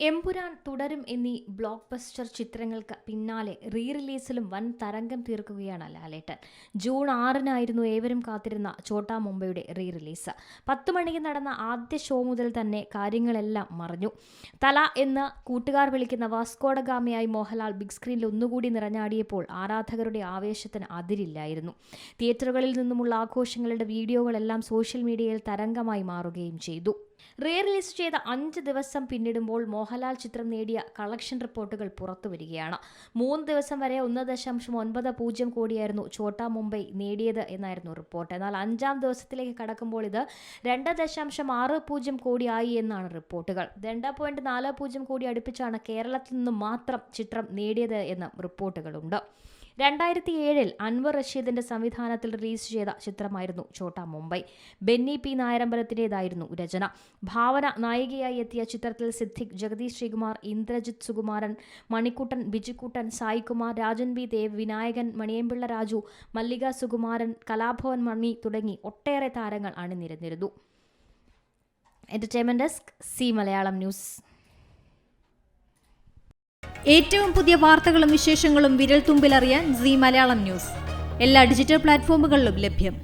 എമ്പുരാൻ തുടരും എന്നീ block buster ചിത്രങ്ങൾക്ക് പിന്നാലെ റീ റിലീസിലും വൻ തരംഗം തീർക്കുകയാണ് ലാലേട്ടൻ. ജൂൺ 6-നായിരുന്നു ഏവരും കാത്തിരുന്ന ഛോട്ടാ മുംബൈയുടെ റീ റിലീസ്. 10 മണിക്ക് നടന്ന ആദ്യ ഷോ മുതൽ തന്നെ കാര്യങ്ങളെല്ലാം മറഞ്ഞു. തല എന്ന് കൂട്ടുകാർ വിളിക്കുന്ന വാസ്കോഡഗാമയായി മോഹൻലാൽ ബിഗ് സ്ക്രീനിൽ ഒന്നുകൂടി നിറഞ്ഞാടിയപ്പോൾ ആരാധകരുടെ ആവേശത്തിന് അതിരില്ലായിരുന്നു. തിയേറ്ററുകളിൽ നിന്നുമുള്ള ആഘോഷങ്ങളുടെ വീഡിയോകളെല്ലാം സോഷ്യൽ മീഡിയയിൽ തരംഗമായി മാറുകയും ചെയ്തു. റീ റിലീസ് ചെയ്ത 5 ദിവസം പിന്നിടുമ്പോൾ മോഹൻലാൽ ചിത്രം നേടിയ കളക്ഷൻ റിപ്പോർട്ടുകൾ പുറത്തുവരികയാണ്. 3 ദിവസം വരെ 1.90 കോടിയായിരുന്നു ഛോട്ടാ മുംബൈ നേടിയത് എന്നായിരുന്നു റിപ്പോർട്ട്. എന്നാൽ 5-ാം ദിവസത്തിലേക്ക് കടക്കുമ്പോൾ ഇത് 2.60 കോടിയായി എന്നാണ് റിപ്പോർട്ടുകൾ. 2.40 കോടി അടുപ്പിച്ചാണ് കേരളത്തിൽ നിന്നും മാത്രം ചിത്രം നേടിയത് എന്ന റിപ്പോർട്ടുകളുണ്ട്. 2007-ൽ അൻവർ റഷീദിന്റെ സംവിധാനത്തിൽ റിലീസ് ചെയ്ത ചിത്രമായിരുന്നു ഛോട്ടാ മുംബൈ. ബെന്നി പി നായരമ്പലത്തിൻ്റെതായിരുന്നു രചന. ഭാവന നായികയായി എത്തിയ ചിത്രത്തിൽ സിദ്ദിഖ്, ജഗദീഷ് ശ്രീകുമാർ, ഇന്ദ്രജിത്ത് സുകുമാരൻ, മണിക്കുട്ടൻ, ബിജുക്കുട്ടൻ, സായികുമാർ, രാജൻ ബി ദേവ്, വിനായകൻ, മണിയമ്പിള്ള രാജു, മല്ലിക സുകുമാരൻ, കലാഭവൻ മണി തുടങ്ങി ഒട്ടേറെ താരങ്ങൾ അണിനിരന്നിരുന്നു. Entertainment desk, Zee Malayalam news. ഏറ്റവും പുതിയ വാർത്തകളും വിശേഷങ്ങളും വിരൽത്തുമ്പിലറിയാൻ സി മലയാളം ന്യൂസ് എല്ലാ ഡിജിറ്റൽ പ്ലാറ്റ്ഫോമുകളിലും ലഭ്യം.